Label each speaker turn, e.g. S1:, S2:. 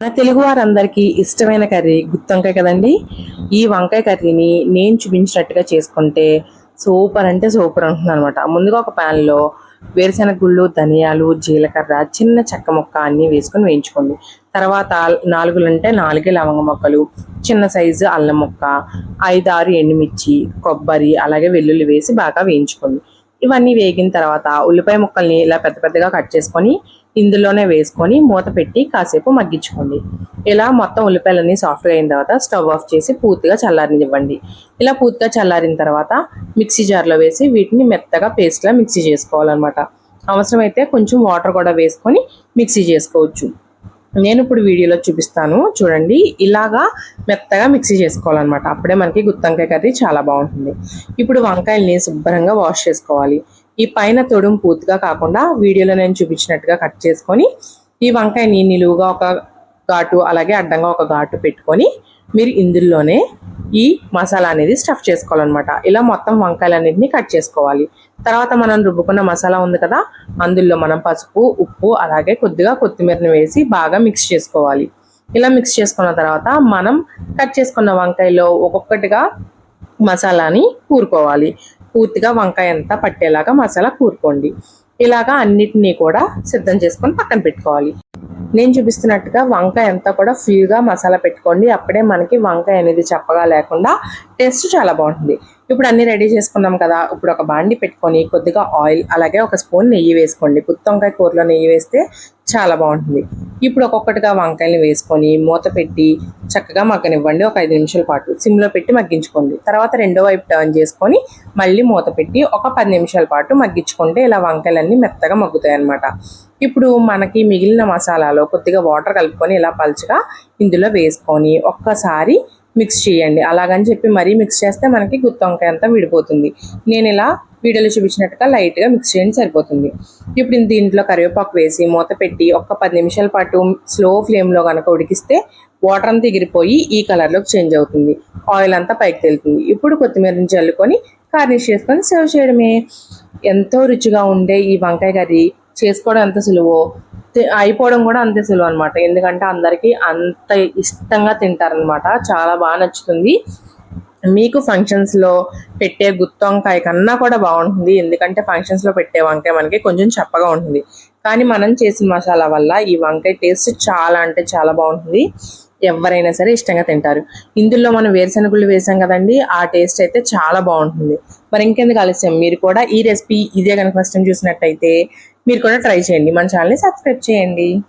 S1: మన తెలుగు వారందరికీ ఇష్టమైన కర్రీ గుత్తి వంకాయ కదండి. ఈ వంకాయ కర్రీని నేను చూపించినట్టుగా చేసుకుంటే సూపర్ అంటే సూపర్ ఉంటుంది అనమాట. ముందుగా ఒక ప్యాన్లో వేరుశెనగ గుళ్ళు, ధనియాలు, జీలకర్ర, చిన్న చెక్క ముక్క అన్నీ వేసుకొని వేయించుకోండి. తర్వాత 4 అంటే 4 లవంగ మొక్కలు, చిన్న సైజు అల్లం ముక్క, 5-6 ఎండుమిర్చి, కొబ్బరి, అలాగే వెల్లుల్లి వేసి బాగా వేయించుకోండి. ఇవన్నీ వేగిన తర్వాత ఉల్లిపాయ ముక్కల్ని ఇలా పెద్ద పెద్దగా కట్ చేసుకొని ఇందులోనే వేసుకొని మూత పెట్టి కాసేపు మగ్గించుకోండి. ఇలా మొత్తం ఉల్లిపాయలన్నీ సాఫ్ట్గా అయిన తర్వాత స్టవ్ ఆఫ్ చేసి పూర్తిగా చల్లారనివ్వండి. ఇలా పూర్తిగా చల్లారిన తర్వాత మిక్సీ జార్లో వేసి వీటిని మెత్తగా పేస్ట్లా మిక్సీ చేసుకోవాలన్నమాట. అవసరమైతే కొంచెం వాటర్ కూడా వేసుకొని మిక్సీ చేసుకోవచ్చు. నేను ఇప్పుడు వీడియోలో చూపిస్తాను చూడండి. ఇలాగా మెత్తగా మిక్సీ చేసుకోవాలన్నమాట. అప్పుడే మనకి గుత్తి వంకాయ కర్రీ చాలా బాగుంటుంది. ఇప్పుడు వంకాయల్ని శుభ్రంగా వాష్ చేసుకోవాలి. ఈ పైన తొడుము పూర్తిగా కాకుండా వీడియోలో నేను చూపించినట్టుగా కట్ చేసుకొని ఈ వంకాయని నిలువుగా ఒక ఘాటు అలాగే అడ్డంగా ఒక ఘాటు పెట్టుకొని మీరు ఇందులోనే ఈ మసాలా అనేది స్టఫ్ చేసుకోవాలన్నమాట. ఇలా మొత్తం వంకాయలన్నింటినీ కట్ చేసుకోవాలి. తర్వాత మనం రుబ్బుకున్న మసాలా ఉంది కదా, అందులో మనం పసుపు, ఉప్పు అలాగే కొద్దిగా కొత్తిమీరని వేసి బాగా మిక్స్ చేసుకోవాలి. ఇలా మిక్స్ చేసుకున్న తర్వాత మనం కట్ చేసుకున్న వంకాయలో ఒక్కొక్కటిగా మసాలాని కూరుకోవాలి. పూర్తిగా వంకాయ అంతా పట్టేలాగా మసాలా కూరుకోండి. ఇలాగా అన్నిటినీ కూడా సిద్ధం చేసుకొని పక్కన పెట్టుకోవాలి. నేను చూపిస్తున్నట్టుగా వంకాయ అంతా కూడా ఫుల్గా మసాలా పెట్టుకోండి. అప్పుడే మనకి వంకాయ అనేది చప్పగా లేకుండా టేస్ట్ చాలా బాగుంటుంది. ఇప్పుడు అన్నీ రెడీ చేసుకున్నాం కదా, ఇప్పుడు ఒక బాండి పెట్టుకొని కొద్దిగా ఆయిల్ అలాగే ఒక స్పూన్ నెయ్యి వేసుకోండి. గుత్తి వంకాయ కూరలో నెయ్యి వేస్తే చాలా బాగుంటుంది. ఇప్పుడు ఒక్కొక్కటిగా వంకాయలు వేసుకొని మూత పెట్టి చక్కగా మగ్గనివ్వండి. ఒక 5 నిమిషాల పాటు సిమ్లో పెట్టి మగ్గించుకోండి. తర్వాత రెండో వైపు టర్న్ చేసుకొని మళ్ళీ మూత పెట్టి ఒక 10 నిమిషాల పాటు మగ్గించుకుంటే ఇలా వంకాయలన్నీ మెత్తగా మగ్గుతాయి అన్నమాట. ఇప్పుడు మనకి మిగిలిన మసాలాలో కొద్దిగా వాటర్ కలుపుకొని ఇలా పలుచగా ఇందులో వేసుకొని ఒక్కసారి మిక్స్ చేయండి. అలాగని చెప్పి మరీ మిక్స్ చేస్తే మనకి గుత్తి వంకాయ అంతా విడిపోతుంది. నేను ఇలా వీడియోలో చూపించినట్టుగా లైట్గా మిక్స్ చేయండి, సరిపోతుంది. ఇప్పుడు దీంట్లో కరివేపాకు వేసి మూత పెట్టి ఒక 10 నిమిషాల పాటు స్లో ఫ్లేమ్లో కనుక ఉడికిస్తే వాటర్ అంతా ఎగిరిపోయి ఈ కలర్లోకి చేంజ్ అవుతుంది. ఆయిల్ అంతా పైకి తేలుతుంది. ఇప్పుడు కొత్తిమీరని చల్లుకొని గార్నిష్ చేసుకొని సర్వ్ చేయడమే. ఎంతో రుచిగా ఉండే ఈ వంకాయ కర్రీ చేసుకోవడం ఎంత సులువో అయిపోవడం కూడా అంతే సులువు అనమాట. ఎందుకంటే అందరికీ అంత ఇష్టంగా తింటారనమాట. చాలా బాగా నచ్చుతుంది. మీకు ఫంక్షన్స్లో పెట్టే గుత్తి వంకాయ కన్నా కూడా బాగుంటుంది. ఎందుకంటే ఫంక్షన్స్లో పెట్టే వంకాయ మనకి కొంచెం చప్పగా ఉంటుంది. కానీ మనం చేసిన మసాలా వల్ల ఈ వంకాయ టేస్ట్ చాలా అంటే చాలా బాగుంటుంది. ఎవరైనా సరే ఇష్టంగా తింటారు. ఇందులో మనం వేరుశెనగుళ్ళు వేసాం కదండి, ఆ టేస్ట్ అయితే చాలా బాగుంటుంది. మరి ఇంకెందుకు ఆలస్యం, మీరు కూడా ఈ రెసిపీ ఇదే కనుక ఫస్ట్ టైం చూసినట్టయితే మీరు కూడా ట్రై చేయండి. మన ఛానల్ని సబ్స్క్రైబ్ చేయండి.